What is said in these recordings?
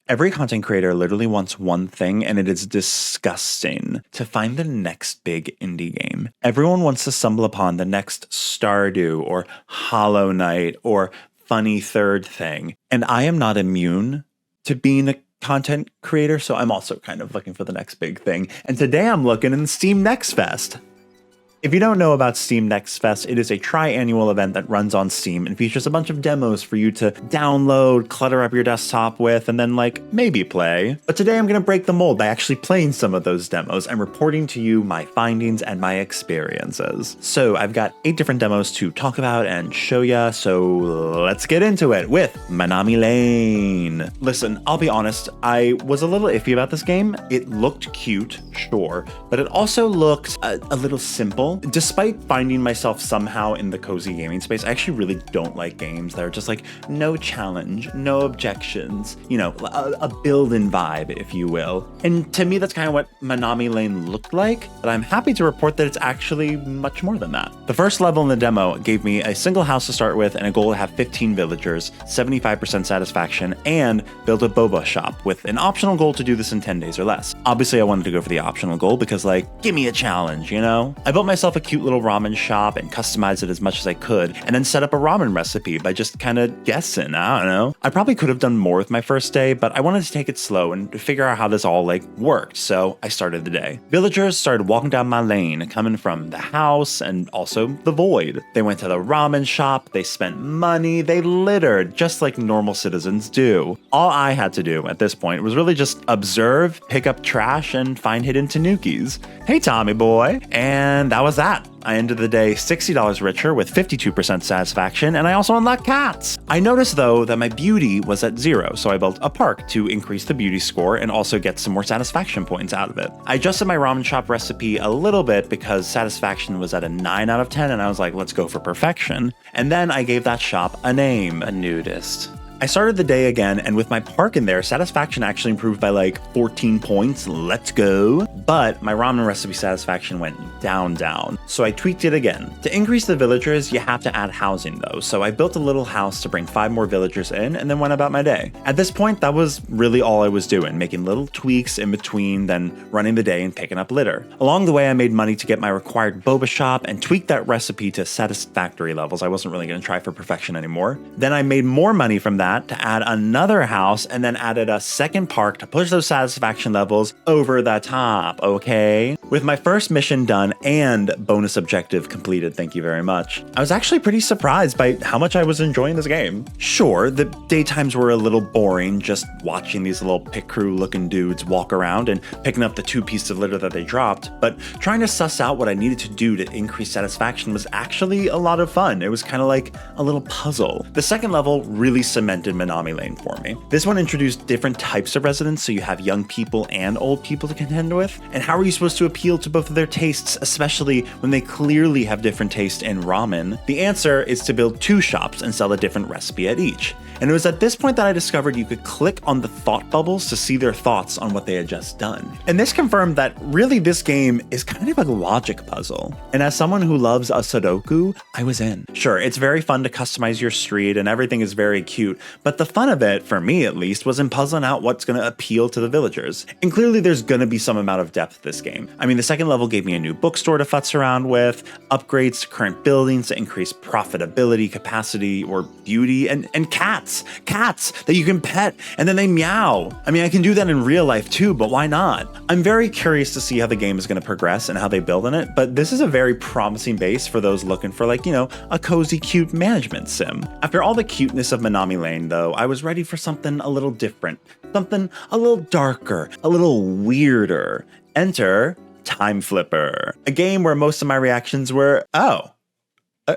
Every content creator literally wants one thing, and it is disgusting: to find the next big indie game. Everyone wants to stumble upon the next Stardew or Hollow Knight or funny third thing. And I am not immune to being a content creator, so I'm also kind of looking for the next big thing. And today I'm looking in Steam Next Fest. If you don't know about Steam Next Fest, it is a tri-annual event that runs on Steam and features a bunch of demos for you to download, clutter up your desktop with, and then maybe play. But today I'm going to break the mold by actually playing some of those demos and reporting to you my findings and my experiences. So I've got 8 different demos to talk about and show ya, so let's get into it with Minami Lane. Listen, I'll be honest, I was a little iffy about this game. It looked cute, sure, but it also looked a little simple. Despite finding myself somehow in the cozy gaming space, I actually really don't like games that are just no challenge, no objections, a build-in vibe, if you will. And to me, that's kind of what Minami Lane looked like, but I'm happy to report that it's actually much more than that. The first level in the demo gave me a single house to start with and a goal to have 15 villagers, 75% satisfaction, and build a boba shop with an optional goal to do this in 10 days or less. Obviously, I wanted to go for the optional goal because give me a challenge, I built myself a cute little ramen shop and customized it as much as I could, and then set up a ramen recipe by just kind of guessing. I don't know. I probably could have done more with my first day, but I wanted to take it slow and figure out how this all worked, so I started the day. Villagers started walking down my lane, coming from the house and also the void. They went to the ramen shop, they spent money, they littered, just like normal citizens do. All I had to do at this point was really just observe, pick up trash, and find hidden tanukis. Hey, Tommy boy. And that was that. I ended the day $60 richer with 52% satisfaction, and I also unlocked cats. I noticed though that my beauty was at 0, so I built a park to increase the beauty score and also get some more satisfaction points out of it. I adjusted my ramen shop recipe a little bit because satisfaction was at a 9 out of 10, and I was like, let's go for perfection. And then I gave that shop a name: a nudist. I started the day again, and with my park in there, satisfaction actually improved by 14 points. Let's go. But my ramen recipe satisfaction went down. So I tweaked it again. To increase the villagers, you have to add housing though. So I built a little house to bring 5 more villagers in and then went about my day. At this point, that was really all I was doing, making little tweaks in between, then running the day and picking up litter. Along the way, I made money to get my required boba shop and tweaked that recipe to satisfactory levels. I wasn't really going to try for perfection anymore. Then I made more money from that to add another house, and then added a second park to push those satisfaction levels over the top, okay? With my first mission done and bonus objective completed, thank you very much, I was actually pretty surprised by how much I was enjoying this game. Sure, the daytimes were a little boring, just watching these little pit crew looking dudes walk around and picking up the 2 pieces of litter that they dropped, but trying to suss out what I needed to do to increase satisfaction was actually a lot of fun. It was kind of like a little puzzle. The second level really cemented Minami Lane for me. This one introduced different types of residents, so you have young people and old people to contend with. And how are you supposed to appeal to both of their tastes, especially when they clearly have different tastes in ramen? The answer is to build 2 shops and sell a different recipe at each. And it was at this point that I discovered you could click on the thought bubbles to see their thoughts on what they had just done. And this confirmed that really this game is kind of a logic puzzle. And as someone who loves a Sudoku, I was in. Sure, it's very fun to customize your street and everything is very cute, but the fun of it, for me at least, was in puzzling out what's going to appeal to the villagers. And clearly there's going to be some amount of depth to this game. I mean, the second level gave me a new bookstore to futz around with, upgrades to current buildings to increase profitability, capacity, or beauty, and cats that you can pet and then they meow. I mean, I can do that in real life too, but why not? I'm very curious to see how the game is going to progress and how they build on it, but this is a very promising base for those looking for a cozy, cute management sim. After all the cuteness of Minami Lane though, I was ready for something a little different, something a little darker, a little weirder. Enter Time Flipper, a game where most of my reactions were, oh,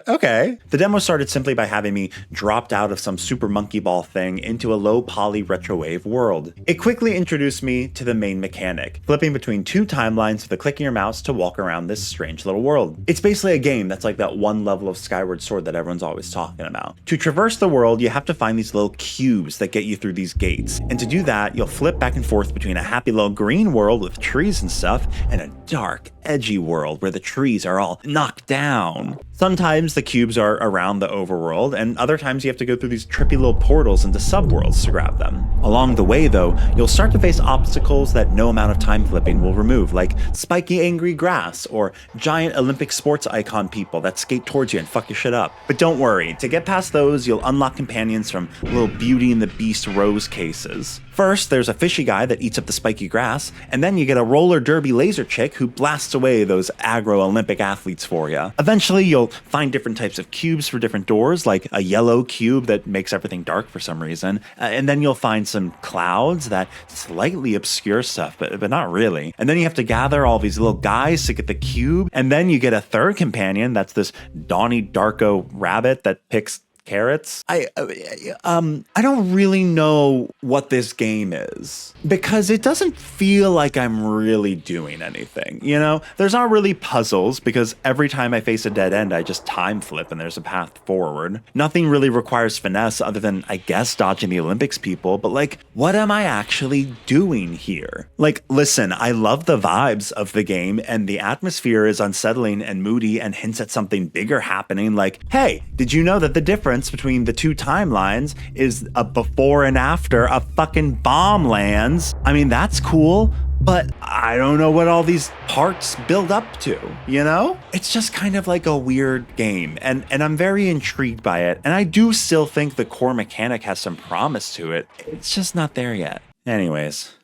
okay. The demo started simply by having me dropped out of some super monkey ball thing into a low poly retrowave world. It quickly introduced me to the main mechanic, flipping between 2 timelines with a click of your mouse to walk around this strange little world. It's basically a game that's like that one level of Skyward Sword that everyone's always talking about. To traverse the world, you have to find these little cubes that get you through these gates. And to do that, you'll flip back and forth between a happy little green world with trees and stuff and a dark, edgy world where the trees are all knocked down. Sometimes the cubes are around the overworld, and other times you have to go through these trippy little portals into subworlds to grab them. Along the way, though, you'll start to face obstacles that no amount of time flipping will remove, like spiky angry grass or giant Olympic sports icon people that skate towards you and fuck your shit up. But don't worry, to get past those, you'll unlock companions from little Beauty and the Beast rose cases. First, there's a fishy guy that eats up the spiky grass, and then you get a roller derby laser chick who blasts away those aggro Olympic athletes for you. Eventually, you'll find different types of cubes for different doors, like a yellow cube that makes everything dark for some reason, and then you'll find some clouds that slightly obscure stuff, but not really. And then you have to gather all these little guys to get the cube, and then you get a third companion that's this Donnie Darko rabbit that picks carrots. I don't really know what this game is because it doesn't feel like I'm really doing anything. You know, there's not really puzzles because every time I face a dead end, I just time flip and there's a path forward. Nothing really requires finesse other than, I guess, dodging the Olympics people. But like, what am I actually doing here? Like, listen, I love the vibes of the game and the atmosphere is unsettling and moody and hints at something bigger happening. Like, hey, did you know that the difference between the two timelines is a before and after a fucking bomb lands? I mean, that's cool, but I don't know what all these parts build up to, you know? It's just kind of like a weird game, and I'm very intrigued by it, and I do still think the core mechanic has some promise to it. It's just not there yet. Anyways.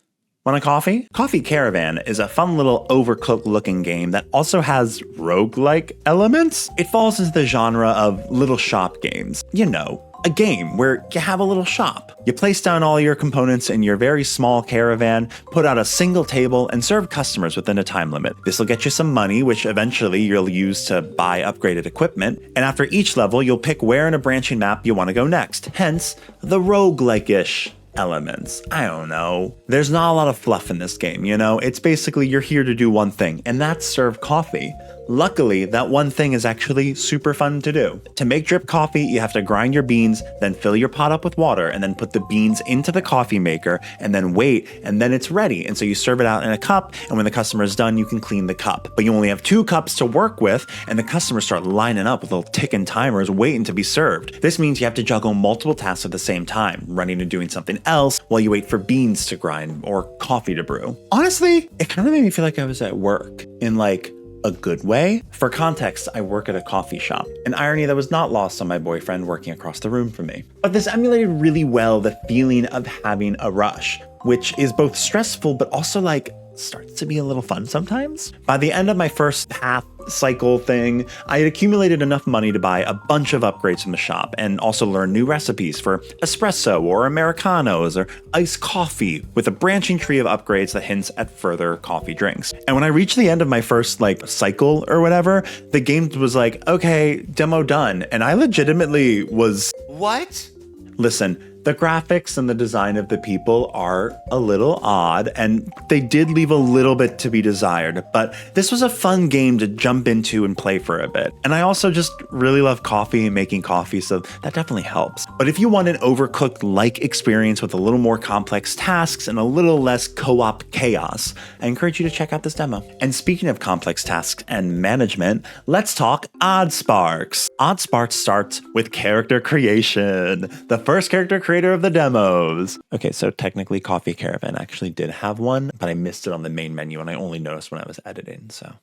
Want a coffee? Coffee Caravan is a fun little overcooked looking game that also has roguelike elements. It falls into the genre of little shop games. You know, a game where you have a little shop. You place down all your components in your very small caravan, put out a single table, and serve customers within a time limit. This will get you some money, which eventually you'll use to buy upgraded equipment. And after each level, you'll pick where in a branching map you want to go next. Hence, the roguelike-ish elements. I don't know. There's not a lot of fluff in this game, you know? It's basically you're here to do one thing, and that's serve coffee. Luckily, that one thing is actually super fun to do. To make drip coffee, you have to grind your beans, then fill your pot up with water, and then put the beans into the coffee maker, and then wait, and then it's ready. And so you serve it out in a cup, and when the customer is done, you can clean the cup. But you only have 2 cups to work with, and the customers start lining up with little ticking timers waiting to be served. This means you have to juggle multiple tasks at the same time, running and doing something else while you wait for beans to grind or coffee to brew. Honestly, it kind of made me feel like I was at work in like a good way. For context, I work at a coffee shop, an irony that was not lost on my boyfriend working across the room from me. But this emulated really well the feeling of having a rush, which is both stressful but also like starts to be a little fun sometimes. By the end of my first half cycle thing, I had accumulated enough money to buy a bunch of upgrades from the shop and also learn new recipes for espresso or Americanos or iced coffee with a branching tree of upgrades that hints at further coffee drinks. And when I reached the end of my first cycle or whatever, the game was like, okay, demo done. And I legitimately was, what? Listen, the graphics and the design of the people are a little odd, and they did leave a little bit to be desired, but this was a fun game to jump into and play for a bit. And I also just really love coffee and making coffee, so that definitely helps. But if you want an overcooked-like experience with a little more complex tasks and a little less co-op chaos, I encourage you to check out this demo. And speaking of complex tasks and management, let's talk Oddsparks. Oddsparks starts with character creation. The first character creator of the demos. Okay, so technically Coffee Caravan actually did have one, but I missed it on the main menu and I only noticed when I was editing, so.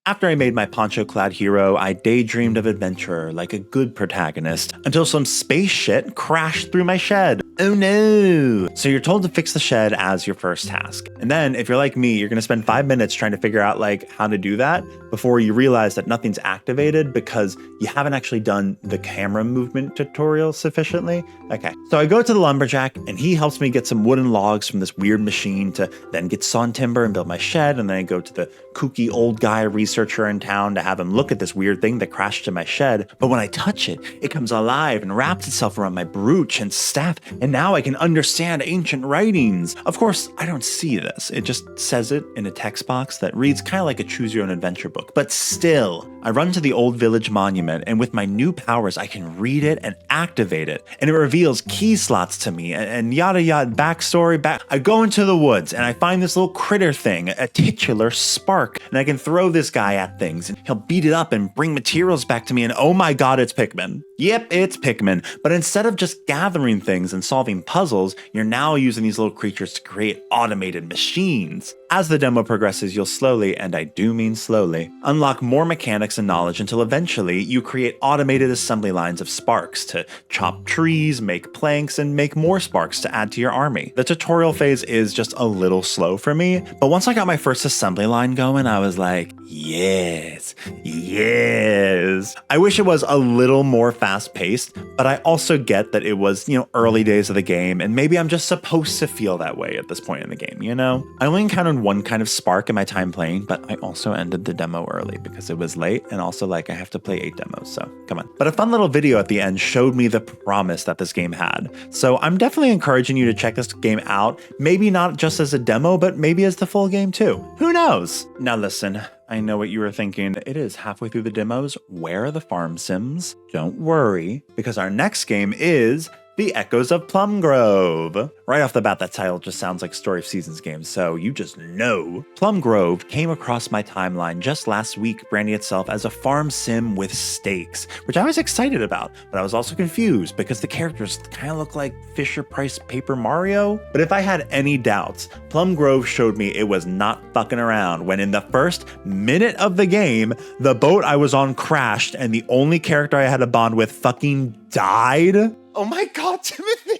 After I made my poncho-clad hero, I daydreamed of adventure like a good protagonist until some space shit crashed through my shed. Oh no! So you're told to fix the shed as your first task. And then, if you're like me, you're gonna spend 5 minutes trying to figure out how to do that before you realize that nothing's activated because you haven't actually done the camera movement tutorial sufficiently. Okay, so I go to the lumberjack and he helps me get some wooden logs from this weird machine to then get sawn timber and build my shed, and then I go to the kooky old guy researcher in town to have him look at this weird thing that crashed in my shed. But when I touch it, it comes alive and wraps itself around my brooch and staff, and now I can understand ancient writings. Of course, I don't see this. It just says it in a text box that reads kind of like a choose your own adventure book. But still, I run to the old village monument, and with my new powers, I can read it and activate it. And it reveals key slots to me and yada yada backstory. I go into the woods and I find this little critter thing, a titular spark. and I can throw this guy at things, and he'll beat it up and bring materials back to me, and oh my god, it's Pikmin. Yep, it's Pikmin, but instead of just gathering things and solving puzzles, you're now using these little creatures to create automated machines. As the demo progresses, you'll slowly, and I do mean slowly, unlock more mechanics and knowledge until eventually you create automated assembly lines of sparks to chop trees, make planks, and make more sparks to add to your army. The tutorial phase is just a little slow for me, but once I got my first assembly line going, I was like, yes, yes. I wish it was a little more fast-paced, but I also get that it was, early days of the game, and maybe I'm just supposed to feel that way at this point in the game, I only encountered one kind of spark in my time playing, but I also ended the demo early because it was late, and also I have to play 8 demos, so come on. But a fun little video at the end showed me the promise that this game had, so I'm definitely encouraging you to check this game out, maybe not just as a demo, but maybe as the full game too. Who knows? Now listen, I know what you were thinking. It is halfway through the demos. Where are the farm sims? Don't worry, because our next game is The Echoes of Plum Grove. Right off the bat, that title just sounds like Story of Seasons game, so you just know. Plum Grove came across my timeline just last week, branding itself as a farm sim with stakes, which I was excited about, but I was also confused because the characters kind of look like Fisher-Price Paper Mario. But if I had any doubts, Plum Grove showed me it was not fucking around when in the first minute of the game, the boat I was on crashed and the only character I had a bond with fucking died. Oh my god, Timothy!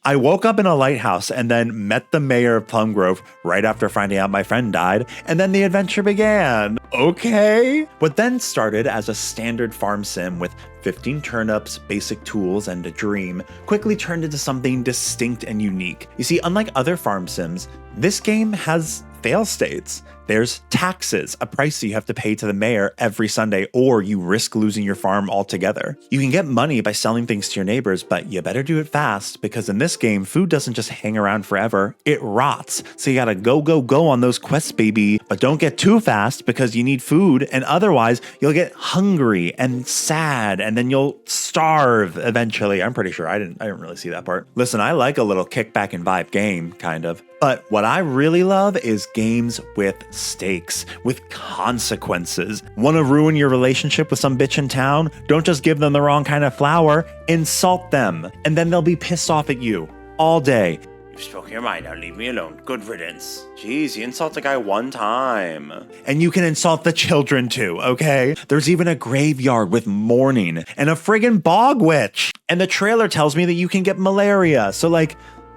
I woke up in a lighthouse and then met the mayor of Plum Grove right after finding out my friend died, and then the adventure began. Okay. What then started as a standard farm sim with 15 turnips, basic tools, and a dream quickly turned into something distinct and unique. You see, unlike other farm sims, this game has fail states. There's taxes, a price that you have to pay to the mayor every Sunday, or you risk losing your farm altogether. You can get money by selling things to your neighbors, but you better do it fast, because in this game, food doesn't just hang around forever, it rots. So you gotta go on those quests, baby, but don't get too fast because you need food, and otherwise you'll get hungry and sad, and then you'll starve eventually. I'm pretty sure I didn't really see that part. Listen, I like a little kickback and vibe game, kind of. But what I really love is games with stakes, with consequences. Want to ruin your relationship with some bitch in town? Don't just give them the wrong kind of flour, insult them, and then they'll be pissed off at you all day. You spoke your mind, now leave me alone. Good riddance. Jeez, you insult a guy one time. And you can insult the children too, okay? There's even a graveyard with mourning and a friggin' bog witch. And the trailer tells me that you can get malaria, so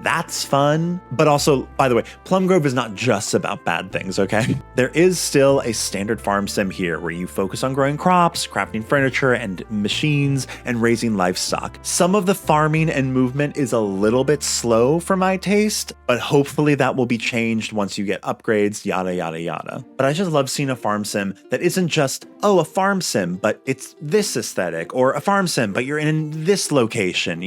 that's fun. But also, by the way, Plum Grove is not just about bad things, okay? There is still a standard farm sim here where you focus on growing crops, crafting furniture and machines, and raising livestock. Some of the farming and movement is a little bit slow for my taste, but hopefully that will be changed once you get upgrades, yada, yada, yada. But I just love seeing a farm sim that isn't just, oh, a farm sim, but it's this aesthetic, or a farm sim, but you're in this location,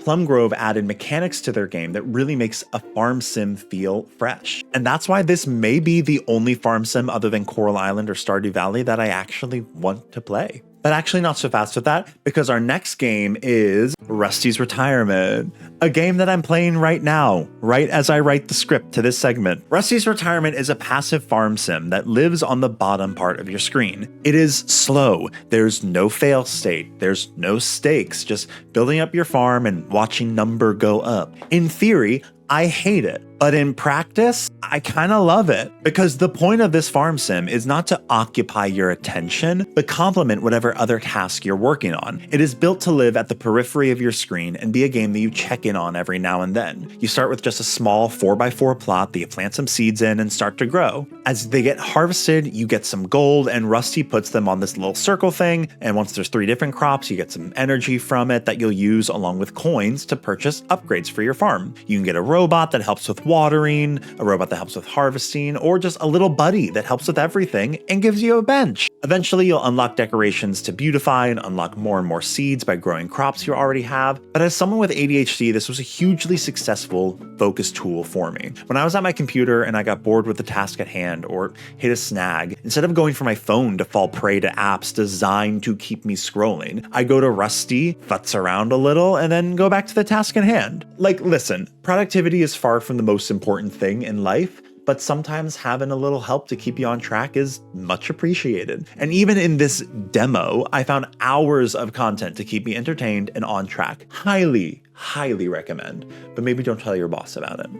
Plum Grove added mechanics to their game that really makes a farm sim feel fresh. And that's why this may be the only farm sim other than Coral Island or Stardew Valley that I actually want to play. But actually not so fast with that, because our next game is Rusty's Retirement, a game that I'm playing right now, right as I write the script to this segment. Rusty's Retirement is a passive farm sim that lives on the bottom part of your screen. It is slow, there's no fail state, there's no stakes, just building up your farm and watching number go up. In theory, I hate it. But in practice, I kind of love it, because the point of this farm sim is not to occupy your attention, but complement whatever other task you're working on. It is built to live at the periphery of your screen and be a game that you check in on every now and then. You start with just a small 4x4 plot that you plant some seeds in and start to grow. As they get harvested, you get some gold, and Rusty puts them on this little circle thing, and once there's 3 different crops, you get some energy from it that you'll use along with coins to purchase upgrades for your farm. You can get a robot that helps with watering, a robot that helps with harvesting, or just a little buddy that helps with everything and gives you a bench. Eventually, you'll unlock decorations to beautify and unlock more and more seeds by growing crops you already have. But as someone with ADHD, this was a hugely successful focus tool for me. When I was at my computer and I got bored with the task at hand or hit a snag, instead of going for my phone to fall prey to apps designed to keep me scrolling, I go to Rusty, futz around a little, and then go back to the task at hand. Listen, productivity is far from the most important thing in life, but sometimes having a little help to keep you on track is much appreciated. And even in this demo, I found hours of content to keep me entertained and on track. Highly, highly recommend, but maybe don't tell your boss about it.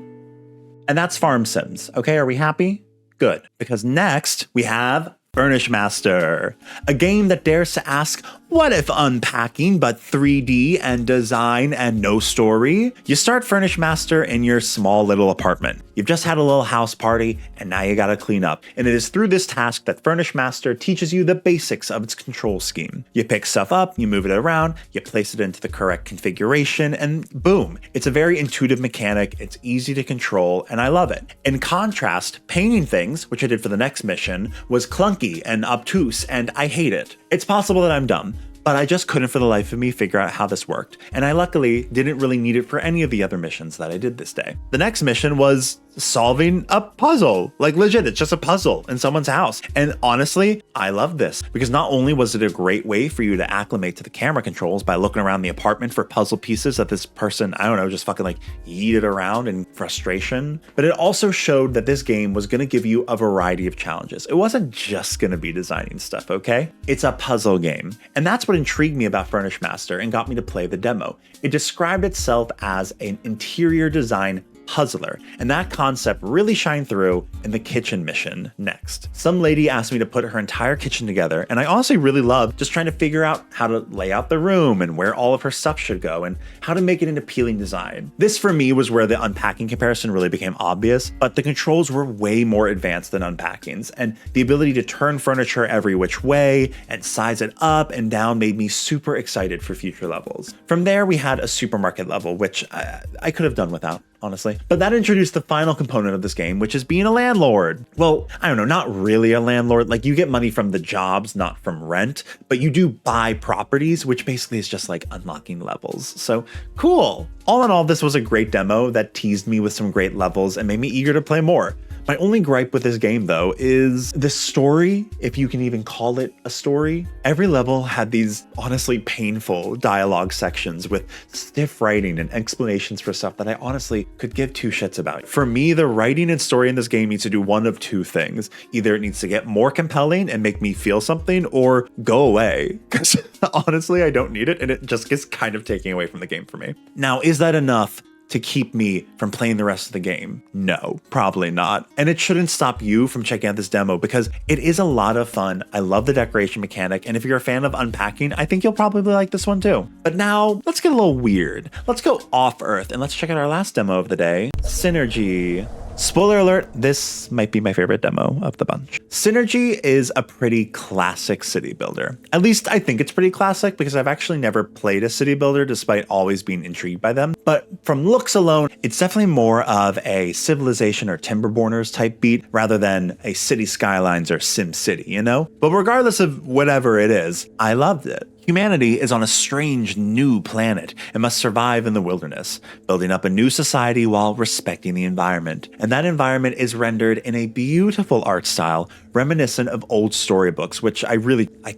And that's Farm Sims. Okay, are we happy? Good, because next we have Furnish Master, a game that dares to ask, what if unpacking but 3D and design and no story? You start Furnish Master in your small little apartment. You've just had a little house party and now you gotta clean up. And it is through this task that Furnish Master teaches you the basics of its control scheme. You pick stuff up, you move it around, you place it into the correct configuration, and boom. It's a very intuitive mechanic, it's easy to control, and I love it. In contrast, painting things, which I did for the next mission, was clunky and obtuse, and I hate it. It's possible that I'm dumb, but I just couldn't for the life of me figure out how this worked, and I luckily didn't really need it for any of the other missions that I did this day. The next mission was solving a puzzle. Like legit, it's just a puzzle in someone's house. And honestly, I love this because not only was it a great way for you to acclimate to the camera controls by looking around the apartment for puzzle pieces that this person, I don't know, just fucking like yeeted around in frustration, but it also showed that this game was gonna give you a variety of challenges. It wasn't just gonna be designing stuff, okay? It's a puzzle game. And that's what intrigued me about Furnish Master and got me to play the demo. It described itself as an interior design puzzler, and that concept really shined through in the kitchen mission next. Some lady asked me to put her entire kitchen together, and I honestly really loved just trying to figure out how to lay out the room and where all of her stuff should go and how to make it an appealing design. This for me was where the unpacking comparison really became obvious, but the controls were way more advanced than unpacking's, and the ability to turn furniture every which way and size it up and down made me super excited for future levels. From there, we had a supermarket level, which I could have done without, honestly. But that introduced the final component of this game, which is being a landlord. Well, I don't know, not really a landlord. Like, you get money from the jobs, not from rent, but you do buy properties, which basically is just like unlocking levels. So cool. All in all, this was a great demo that teased me with some great levels and made me eager to play more. My only gripe with this game, though, is the story, if you can even call it a story. Every level had these honestly painful dialogue sections with stiff writing and explanations for stuff that I honestly could give two shits about. For me, the writing and story in this game needs to do one of two things. Either it needs to get more compelling and make me feel something, or go away. Because honestly, I don't need it, and it just gets kind of taking away from the game for me. Now, is that enough to keep me from playing the rest of the game? No, probably not. And it shouldn't stop you from checking out this demo because it is a lot of fun. I love the decoration mechanic, and if you're a fan of unpacking, I think you'll probably like this one too. But now, let's get a little weird. Let's go off Earth and let's check out our last demo of the day, Synergy. Spoiler alert, this might be my favorite demo of the bunch. Synergy is a pretty classic city builder. At least I think it's pretty classic because I've actually never played a city builder despite always being intrigued by them. But from looks alone, it's definitely more of a Civilization or Timberborners type beat rather than a City Skylines or Sim City, you know? But regardless of whatever it is, I loved it. Humanity is on a strange new planet and must survive in the wilderness, building up a new society while respecting the environment. And that environment is rendered in a beautiful art style reminiscent of old storybooks, which I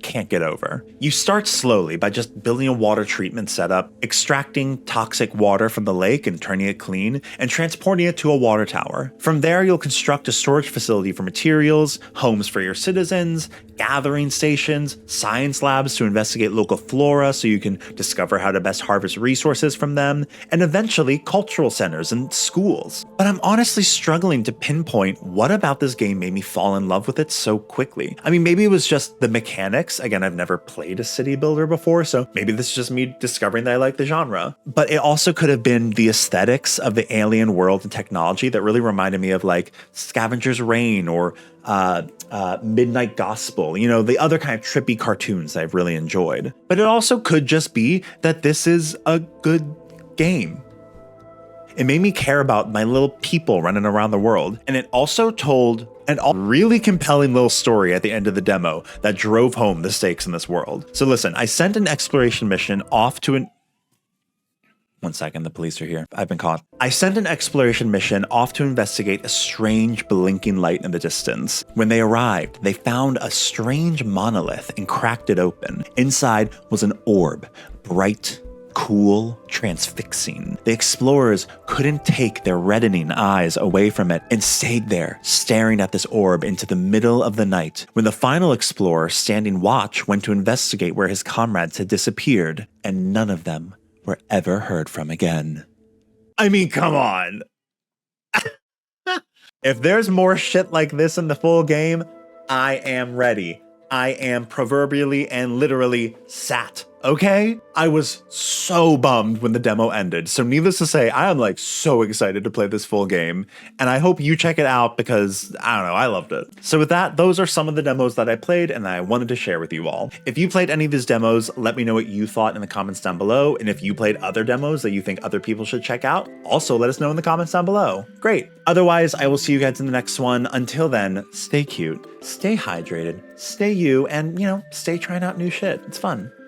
can't get over. You start slowly by just building a water treatment setup, extracting toxic water from the lake and turning it clean, and transporting it to a water tower. From there, you'll construct a storage facility for materials, homes for your citizens, gathering stations, science labs to investigate local flora so you can discover how to best harvest resources from them, and eventually cultural centers and schools. But I'm honestly struggling to pinpoint what about this game made me fall in love with it so quickly. I mean, maybe it was just the mechanics. Again, I've never played a city builder before, so maybe this is just me discovering that I like the genre. But it also could have been the aesthetics of the alien world and technology that really reminded me of like Scavenger's Reign or Midnight Gospel, you know, the other kind of trippy cartoons that I've really enjoyed. But it also could just be that this is a good game. It made me care about my little people running around the world. And it also told a really compelling little story at the end of the demo that drove home the stakes in this world. So listen, I sent an exploration mission off to an... One second, the police are here. I've been caught. I sent an exploration mission off to investigate a strange blinking light in the distance. When they arrived, they found a strange monolith and cracked it open. Inside was an orb, bright cool, transfixing. The explorers couldn't take their reddening eyes away from it and stayed there, staring at this orb into the middle of the night, when the final explorer standing watch went to investigate where his comrades had disappeared, and none of them were ever heard from again. I mean, come on. If there's more shit like this in the full game, I am ready. I am proverbially and literally sat. Okay? I was so bummed when the demo ended. So needless to say, I am like so excited to play this full game. And I hope you check it out because, I don't know, I loved it. So with that, those are some of the demos that I played and I wanted to share with you all. If you played any of these demos, let me know what you thought in the comments down below. And if you played other demos that you think other people should check out, also let us know in the comments down below. Great. Otherwise, I will see you guys in the next one. Until then, stay cute, stay hydrated, stay you, and, stay trying out new shit. It's fun.